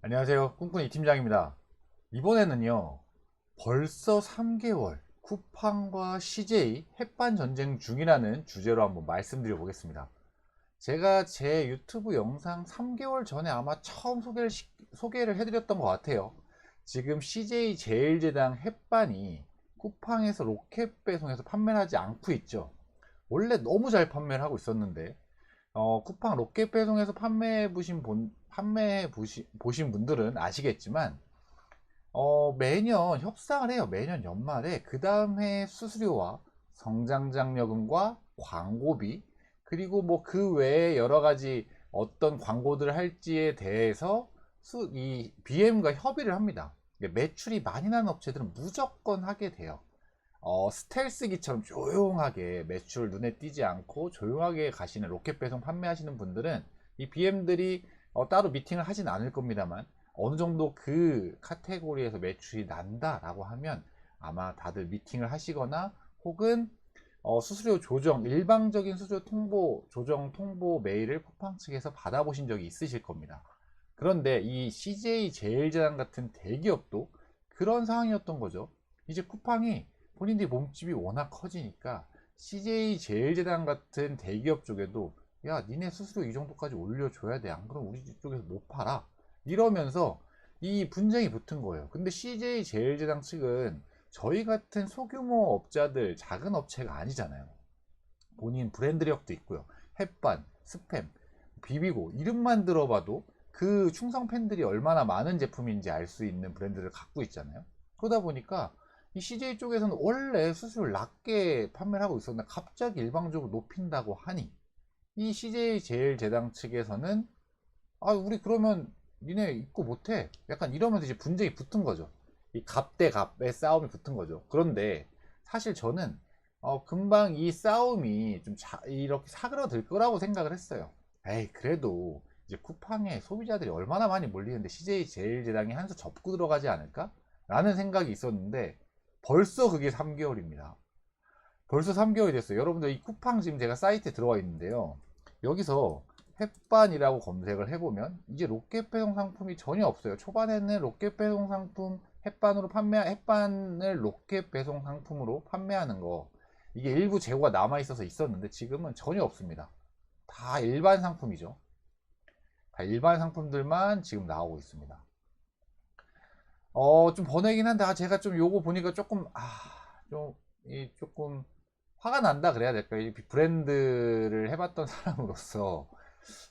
안녕하세요. 꿍꿍이 팀장입니다. 이번에는요, 벌써 3개월 쿠팡과 CJ 햇반 전쟁 중이라는 주제로 한번 말씀드려 보겠습니다. 제가 제 유튜브 영상 3개월 전에 아마 처음 소개를 해드렸던 것 같아요. 지금 CJ 제일제당 햇반이 쿠팡에서 로켓 배송해서 판매를 하지 않고 있죠. 원래 너무 잘 판매를 하고 있었는데 쿠팡 로켓 배송에서 보신 분들은 아시겠지만 매년 협상을 해요. 매년 연말에 그 다음해 수수료와 성장장려금과 광고비, 그리고 뭐 그 외에 여러 가지 어떤 광고들을 할지에 대해서 이 BM과 협의를 합니다. 매출이 많이 나는 업체들은 무조건 하게 돼요. 스텔스기처럼 조용하게 매출 눈에 띄지 않고 조용하게 가시는 로켓 배송 판매하시는 분들은 이 BM들이 따로 미팅을 하진 않을 겁니다만, 어느 정도 그 카테고리에서 매출이 난다라고 하면 아마 다들 미팅을 하시거나, 혹은 수수료 조정, 일방적인 수수료 조정 통보 메일을 쿠팡 측에서 받아보신 적이 있으실 겁니다. 그런데 이 CJ 제일제당 같은 대기업도 그런 상황이었던 거죠. 이제 쿠팡이 본인들이 몸집이 워낙 커지니까 CJ 제일제당 같은 대기업 쪽에도, 야, 니네 수수료 이 정도까지 올려줘야 돼, 안 그럼 우리 쪽에서 못 팔아, 이러면서 이 분쟁이 붙은 거예요. 근데 CJ 제일제당 측은 저희 같은 소규모 업자들, 작은 업체가 아니잖아요. 본인 브랜드력도 있고요. 햇반, 스팸, 비비고, 이름만 들어봐도 그 충성 팬들이 얼마나 많은 제품인지 알 수 있는 브랜드를 갖고 있잖아요. 그러다 보니까 이 CJ 쪽에서는 원래 수수료를 낮게 판매를 하고 있었는데 갑자기 일방적으로 높인다고 하니, 이 CJ 제일제당 측에서는 아, 우리 그러면 니네 입고 못해, 약간 이러면서 이제 분쟁이 붙은 거죠. 이 갑 대 갑의 싸움이 붙은 거죠. 그런데 사실 저는 금방 이 싸움이 좀 이렇게 사그러들 거라고 생각을 했어요. 에이, 그래도 이제 쿠팡에 소비자들이 얼마나 많이 몰리는데 CJ 제일제당이 한 수 접고 들어가지 않을까? 라는 생각이 있었는데, 벌써 그게 3개월입니다. 벌써 3개월이 됐어요. 여러분들, 이 쿠팡 지금 제가 사이트에 들어와 있는데요. 여기서 햇반이라고 검색을 해보면 이제 로켓 배송 상품이 전혀 없어요. 초반에는 로켓 배송 상품, 햇반을 로켓 배송 상품으로 판매하는 거, 이게 일부 재고가 남아 있어서 있었는데 지금은 전혀 없습니다. 다 일반 상품이죠. 다 일반 상품들만 지금 나오고 있습니다. 좀 번외긴 한데, 제가 좀 요거 보니까 조금 조금 화가 난다 그래야 될까요? 이 브랜드를 해봤던 사람으로서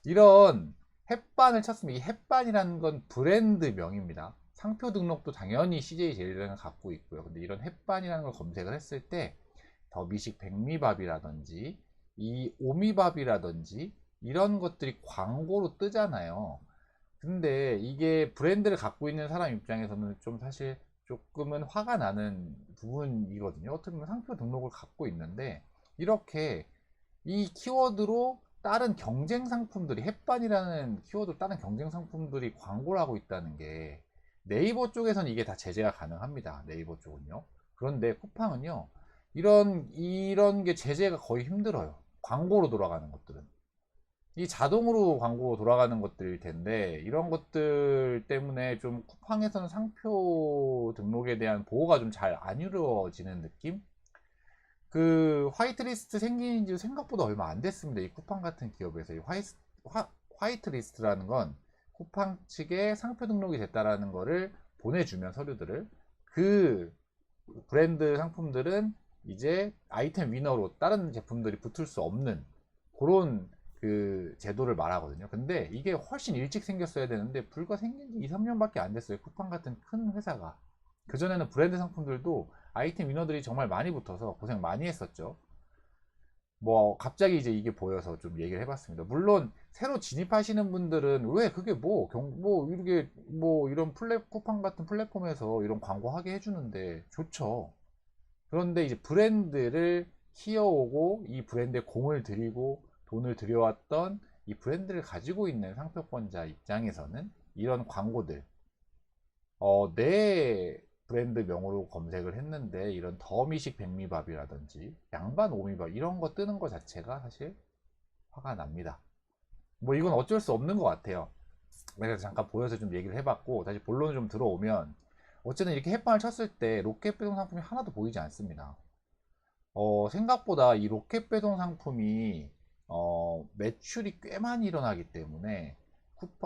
이런 햇반을 찾으면, 이 햇반이라는 건 브랜드명입니다. 상표 등록도 당연히 CJ 제일제당을 갖고 있고요. 근데 이런 햇반이라는 걸 검색을 했을 때 더 미식 백미밥이라든지 이 오미밥이라든지 이런 것들이 광고로 뜨잖아요. 근데 이게 브랜드를 갖고 있는 사람 입장에서는 좀 사실 조금은 화가 나는 부분이거든요. 어떻게 보면 상표 등록을 갖고 있는데 이렇게 이 키워드로 다른 경쟁 상품들이, 햇반이라는 키워드로 다른 경쟁 상품들이 광고를 하고 있다는 게, 네이버 쪽에서는 이게 다 제재가 가능합니다. 네이버 쪽은요. 그런데 쿠팡은요, 이런 게 제재가 거의 힘들어요. 광고로 돌아가는 것들은. 이 자동으로 광고 돌아가는 것들일 텐데, 이런 것들 때문에 좀 쿠팡에서는 상표 등록에 대한 보호가 좀 잘 안 이루어지는 느낌? 그 화이트리스트 생긴 지 생각보다 얼마 안 됐습니다. 이 쿠팡 같은 기업에서 이 화이트리스트라는 건 쿠팡 측에 상표 등록이 됐다라는 거를 보내주면, 서류들을, 그 브랜드 상품들은 이제 아이템 위너로 다른 제품들이 붙을 수 없는 그런 그 제도를 말하거든요. 근데 이게 훨씬 일찍 생겼어야 되는데 불과 생긴 지 2, 3년밖에 안 됐어요. 쿠팡 같은 큰 회사가. 그전에는 브랜드 상품들도 아이템 위너들이 정말 많이 붙어서 고생 많이 했었죠. 뭐 갑자기 이제 이게 보여서 좀 얘기를 해봤습니다. 물론 새로 진입하시는 분들은 왜 그게 뭐 이렇게 뭐 이런 쿠팡 같은 플랫폼에서 이런 광고하게 해주는데 좋죠. 그런데 이제 브랜드를 키워오고 이 브랜드에 공을 들이고 돈을 들여왔던 이 브랜드를 가지고 있는 상표권자 입장에서는 이런 광고들, 내 브랜드 명으로 검색을 했는데 이런 더미식 백미밥이라든지 양반 오미밥 이런 거 뜨는 거 자체가 사실 화가 납니다. 뭐 이건 어쩔 수 없는 것 같아요. 그래서 잠깐 보여서 좀 얘기를 해봤고, 다시 본론을 좀 들어오면, 어쨌든 이렇게 햇반을 쳤을 때 로켓 배송 상품이 하나도 보이지 않습니다. 생각보다 이 로켓 배송 상품이 매출이 꽤 많이 일어나기 때문에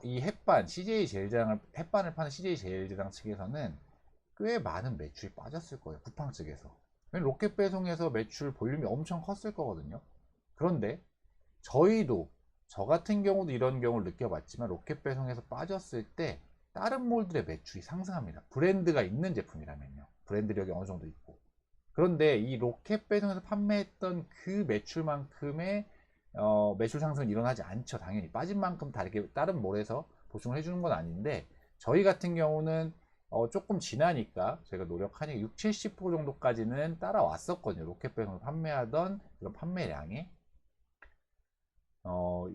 이 햇반 CJ 제일제당을 햇반을 파는 CJ 제일제당 측에서는 꽤 많은 매출이 빠졌을 거예요. 쿠팡 측에서. 왜냐면 로켓 배송에서 매출 볼륨이 엄청 컸을 거거든요. 그런데 저희도 저 같은 경우도 이런 경우를 느껴봤지만 로켓 배송에서 빠졌을 때 다른 몰들의 매출이 상승합니다. 브랜드가 있는 제품이라면요. 브랜드력이 어느 정도 있고. 그런데 이 로켓 배송에서 판매했던 그 매출만큼의 매출 상승은 일어나지 않죠. 당연히 빠진 만큼 다 이렇게 다른 몰에서 보충을 해주는 건 아닌데, 저희 같은 경우는 조금 지나니까 저희가 노력하니까 6, 70% 정도까지는 따라왔었거든요. 로켓 배송을 판매하던 그런 판매량에.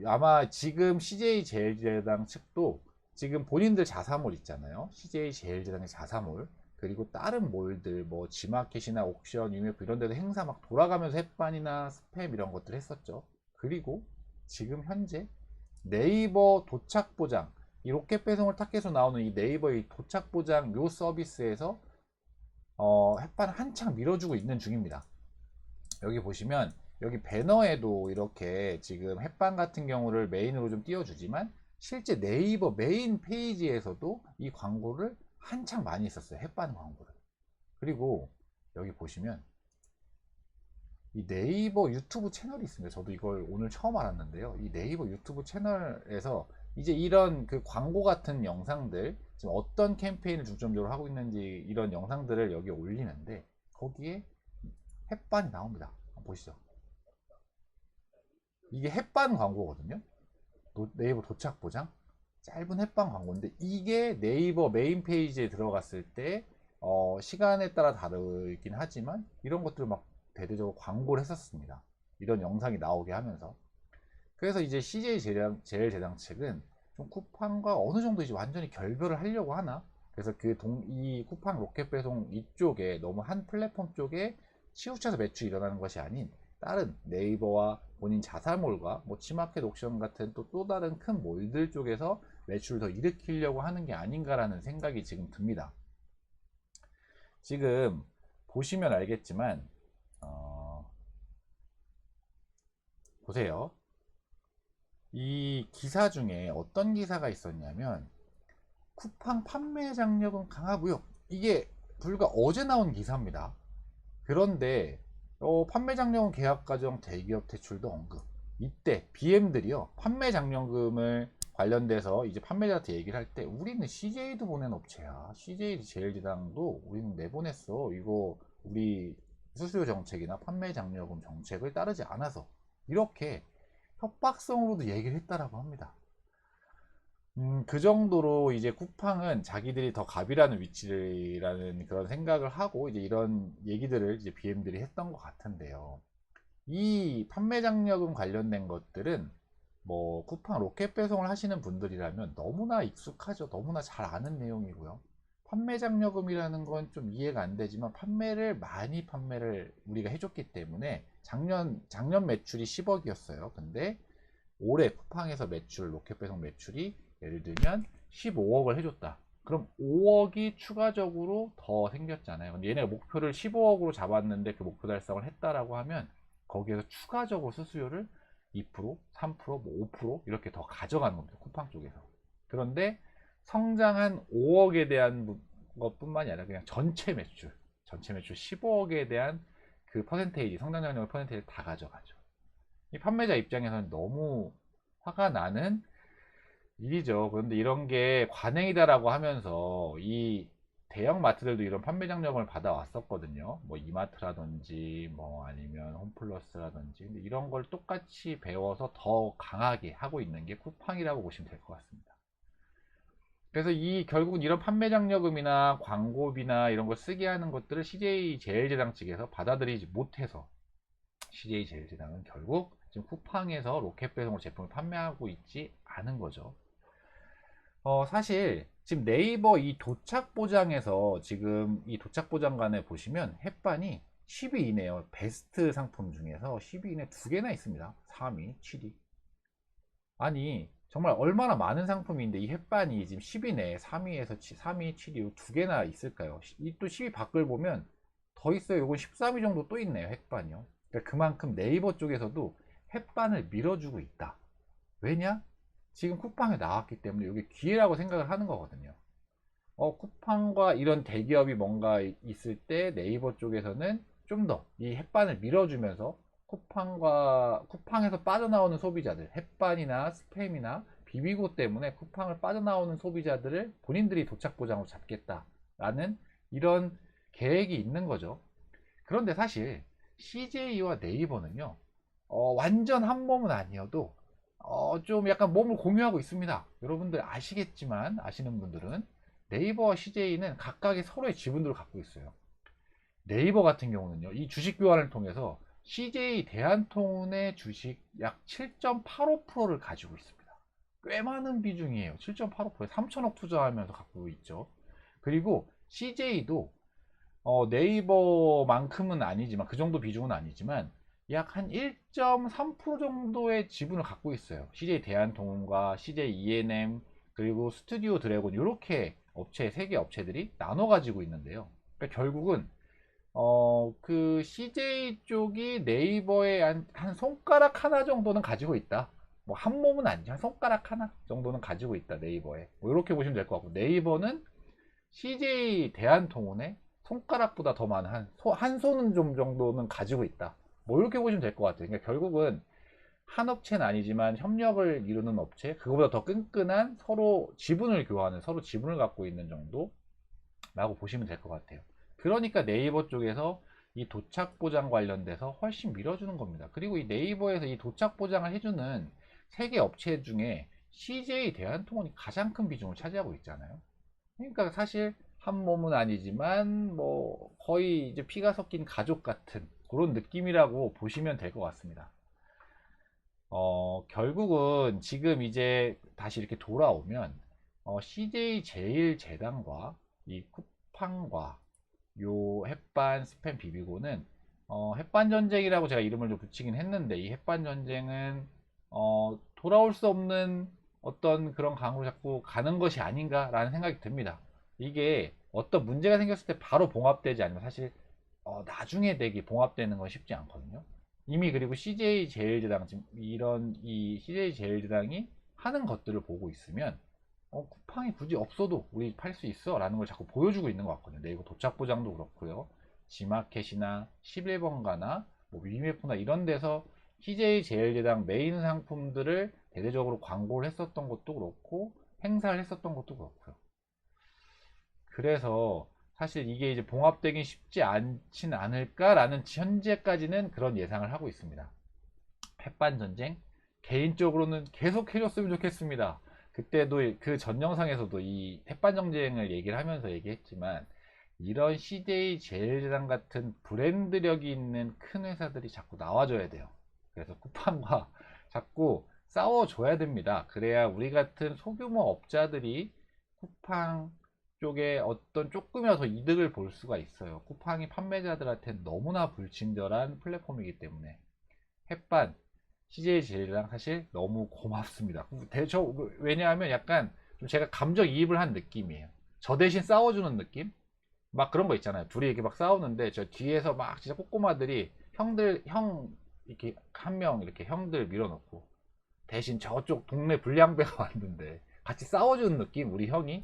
아마 지금 CJ 제일제당 측도 지금 본인들 자사몰 있잖아요. CJ 제일제당의 자사몰. 그리고 다른 몰들, 뭐 지마켓이나 옥션, UMF 이런 데도 행사 막 돌아가면서 햇반이나 스팸 이런 것들 했었죠. 그리고 지금 현재 네이버 도착 보장, 이 로켓 배송을 타겟으로 나오는 이 네이버의 도착 보장 요 서비스에서 햇반 한창 밀어주고 있는 중입니다. 여기 보시면 여기 배너에도 이렇게 지금 햇반 같은 경우를 메인으로 좀 띄워주지만 실제 네이버 메인 페이지에서도 이 광고를 한창 많이 했었어요. 햇반 광고를. 그리고 여기 보시면 이 네이버 유튜브 채널이 있습니다. 저도 이걸 오늘 처음 알았는데요. 이 네이버 유튜브 채널에서 이제 이런 그 광고 같은 영상들, 지금 어떤 캠페인을 중점적으로 하고 있는지 이런 영상들을 여기 올리는데 거기에 햇반이 나옵니다. 한번 보시죠. 이게 햇반 광고거든요. 네이버 도착 보장 짧은 햇반 광고인데 이게 네이버 메인 페이지에 들어갔을 때 시간에 따라 다르긴 하지만 이런 것들을 막 대대적으로 광고를 했었습니다. 이런 영상이 나오게 하면서. 그래서 이제 CJ 제일제당 측은 좀 쿠팡과 어느 정도 이제 완전히 결별을 하려고 하나. 그래서 이 쿠팡 로켓 배송 이쪽에 너무 한 플랫폼 쪽에 치우쳐서 매출이 일어나는 것이 아닌 다른 네이버와 본인 자사몰과 뭐 치마켓 옥션 같은 또 다른 큰 몰들 쪽에서 매출을 더 일으키려고 하는 게 아닌가라는 생각이 지금 듭니다. 지금 보시면 알겠지만 보세요. 이 기사 중에 어떤 기사가 있었냐면 쿠팡 판매 장력은 강하고요. 이게 불과 어제 나온 기사입니다. 그런데 판매 장려금 계약 과정 대기업 퇴출도 언급. 이때 BM들이요 판매 장려금을 관련돼서 이제 판매자한테 얘기를 할 때 우리는 CJ도 보낸 업체야. CJ 제일제당도 우리는 내보냈어. 이거 우리 수수료 정책이나 판매 장려금 정책을 따르지 않아서 이렇게 협박성으로도 얘기를 했다라고 합니다. 그 정도로 이제 쿠팡은 자기들이 더 갑이라는 위치라는 그런 생각을 하고 이제 이런 얘기들을 이제 BM들이 했던 것 같은데요. 이 판매 장려금 관련된 것들은 뭐 쿠팡 로켓 배송을 하시는 분들이라면 너무나 익숙하죠. 너무나 잘 아는 내용이고요. 판매 장려금이라는 건 좀 이해가 안 되지만 판매를 우리가 해줬기 때문에 작년 매출이 10억이었어요. 근데 올해 쿠팡에서 로켓 배송 매출이 예를 들면 15억을 해줬다. 그럼 5억이 추가적으로 더 생겼잖아요. 근데 얘네가 목표를 15억으로 잡았는데 그 목표 달성을 했다라고 하면 거기에서 추가적으로 수수료를 2%, 3%, 뭐 5% 이렇게 더 가져가는 겁니다. 쿠팡 쪽에서. 그런데 성장한 5억에 대한 것뿐만이 아니라 그냥 전체 매출 15억에 대한 그 퍼센테이지, 성장 장려의 퍼센테이지를 다 가져가죠. 이 판매자 입장에서는 너무 화가 나는 일이죠. 그런데 이런 게 관행이다라고 하면서 이 대형 마트들도 이런 판매 장려금을 받아왔었거든요. 뭐 이마트라든지 뭐 아니면 홈플러스라든지. 근데 이런 걸 똑같이 배워서 더 강하게 하고 있는 게 쿠팡이라고 보시면 될 것 같습니다. 그래서 결국은 이런 판매 장려금이나 광고비나 이런 걸 쓰게 하는 것들을 CJ 제일제당 측에서 받아들이지 못해서 CJ 제일제당은 결국 지금 쿠팡에서 로켓 배송으로 제품을 판매하고 있지 않은 거죠. 사실 지금 네이버 이 도착 보장에서 지금 이 도착 보장관에 보시면 햇반이 10위이네요. 베스트 상품 중에서 10위 이내 두 개나 있습니다. 3위, 7위. 아니 정말 얼마나 많은 상품인데 이 햇반이 지금 10위 내에 3위에서 3위, 7위 두 개나 있을까요? 이 또 10위 밖을 보면 더 있어요. 이건 13위 정도 또 있네요. 햇반이요. 그러니까 그만큼 네이버 쪽에서도 햇반을 밀어주고 있다. 왜냐? 지금 쿠팡에 나왔기 때문에 이게 기회라고 생각을 하는 거거든요. 쿠팡과 이런 대기업이 뭔가 있을 때 네이버 쪽에서는 좀 더 이 햇반을 밀어주면서 쿠팡에서 빠져나오는 소비자들, 햇반이나 스팸이나 비비고 때문에 쿠팡을 빠져나오는 소비자들을 본인들이 도착 보장으로 잡겠다라는 이런 계획이 있는 거죠. 그런데 사실 CJ와 네이버는요, 완전 한 몸은 아니어도 좀 약간 몸을 공유하고 있습니다. 여러분들 아시겠지만, 아시는 분들은 네이버와 CJ는 각각의 서로의 지분들을 갖고 있어요. 네이버 같은 경우는요, 이 주식 교환을 통해서 CJ 대한통운의 주식 약 7.85%를 가지고 있습니다. 꽤 많은 비중이에요. 7.85%에 3천억 투자하면서 갖고 있죠. 그리고 CJ도 네이버만큼은 아니지만, 그 정도 비중은 아니지만 약 한 1.3% 정도의 지분을 갖고 있어요. CJ 대한통운과 CJ ENM 그리고 스튜디오 드래곤, 이렇게 업체, 세 개 업체들이 나눠 가지고 있는데요. 그러니까 결국은 그 CJ 쪽이 네이버의 한 손가락 하나 정도는 가지고 있다. 뭐 한 몸은 아니죠. 한 손가락 하나 정도는 가지고 있다. 네이버에. 뭐 이렇게 보시면 될 것 같고, 네이버는 CJ 대한통운의 손가락보다 더 많은 한 손은 좀 정도는 가지고 있다. 뭐 이렇게 보시면 될 것 같아요. 그러니까 결국은 한 업체는 아니지만 협력을 이루는 업체, 그거보다 더 끈끈한 서로 지분을 교환하는, 서로 지분을 갖고 있는 정도라고 보시면 될 것 같아요. 그러니까 네이버 쪽에서 이 도착 보장 관련돼서 훨씬 밀어주는 겁니다. 그리고 이 네이버에서 이 도착 보장을 해주는 세계 업체 중에 CJ 대한통운이 가장 큰 비중을 차지하고 있잖아요. 그러니까 사실 한 몸은 아니지만 뭐 거의 이제 피가 섞인 가족 같은 그런 느낌이라고 보시면 될 것 같습니다. 결국은 지금 이제 다시 이렇게 돌아오면 CJ 제일제당과 이 쿠팡과 요 햇반 스팸 비비고는 햇반 전쟁이라고 제가 이름을 좀 붙이긴 했는데, 이 햇반 전쟁은 돌아올 수 없는 어떤 그런 강으로 자꾸 가는 것이 아닌가라는 생각이 듭니다. 이게 어떤 문제가 생겼을 때 바로 봉합되지 않으면 사실 나중에 되게 봉합되는 건 쉽지 않거든요. 이미 그리고 CJ 제일제당, 지금 이런 이 CJ 제일제당이 하는 것들을 보고 있으면 쿠팡이 굳이 없어도 우리 팔 수 있어 라는 걸 자꾸 보여주고 있는 것 같거든요. 네이버 도착 보장도 그렇고요. 지마켓이나 11번가나 뭐 위메프나 이런 데서 CJ 제일제당 메인 상품들을 대대적으로 광고를 했었던 것도 그렇고 행사를 했었던 것도 그렇고요. 그래서 사실 이게 이제 봉합되기 쉽지 않진 않을까라는 현재까지는 그런 예상을 하고 있습니다. 햇반 전쟁 개인적으로는 계속 해줬으면 좋겠습니다. 그때도 그 전 영상에서도 이 햇반 전쟁을 얘기를 하면서 얘기했지만, 이런 CJ 제일제당 같은 브랜드력이 있는 큰 회사들이 자꾸 나와줘야 돼요. 그래서 쿠팡과 자꾸 싸워줘야 됩니다. 그래야 우리 같은 소규모 업자들이 쿠팡 쪽에 어떤 조금이라도 이득을 볼 수가 있어요. 쿠팡이 판매자들한테 너무나 불친절한 플랫폼이기 때문에. 햇반 CJ 제일랑 사실 너무 고맙습니다. 왜냐하면 약간 좀 제가 감정이입을 한 느낌이에요. 저 대신 싸워주는 느낌? 막 그런 거 있잖아요. 둘이 이렇게 막 싸우는데 저 뒤에서 막 진짜 꼬꼬마들이 형 이렇게 한 명 이렇게 형들 밀어놓고 대신 저쪽 동네 불량배가 왔는데 같이 싸워주는 느낌, 우리 형이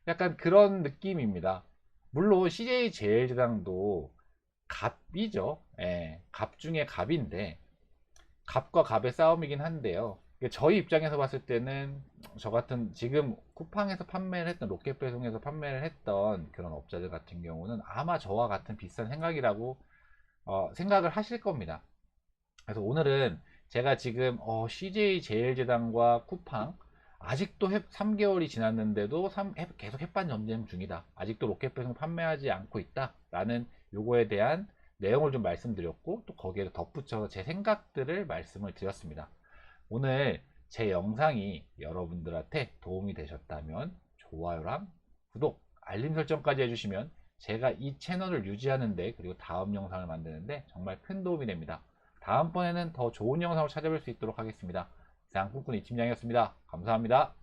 약간 그런 느낌입니다. 물론 CJ 제일제당도 갑이죠. 예, 갑 중에 갑인데 갑과 갑의 싸움이긴 한데요. 저희 입장에서 봤을 때는 저 같은 지금 쿠팡에서 판매를 했던, 로켓 배송에서 판매를 했던 그런 업자들 같은 경우는 아마 저와 같은 비슷한 생각이라고 생각을 하실 겁니다. 그래서 오늘은 제가 지금 CJ 제일제당과 쿠팡 아직도 3개월이 지났는데도 계속 햇반 전쟁 중이다. 아직도 로켓 배송 판매하지 않고 있다. 라는 요거에 대한 내용을 좀 말씀드렸고, 또 거기에 덧붙여서 제 생각들을 말씀을 드렸습니다. 오늘 제 영상이 여러분들한테 도움이 되셨다면 좋아요랑 구독, 알림 설정까지 해주시면 제가 이 채널을 유지하는데, 그리고 다음 영상을 만드는데 정말 큰 도움이 됩니다. 다음번에는 더 좋은 영상을 찾아뵐 수 있도록 하겠습니다. 이상 꿈꾸는 이 팀장이었습니다. 감사합니다.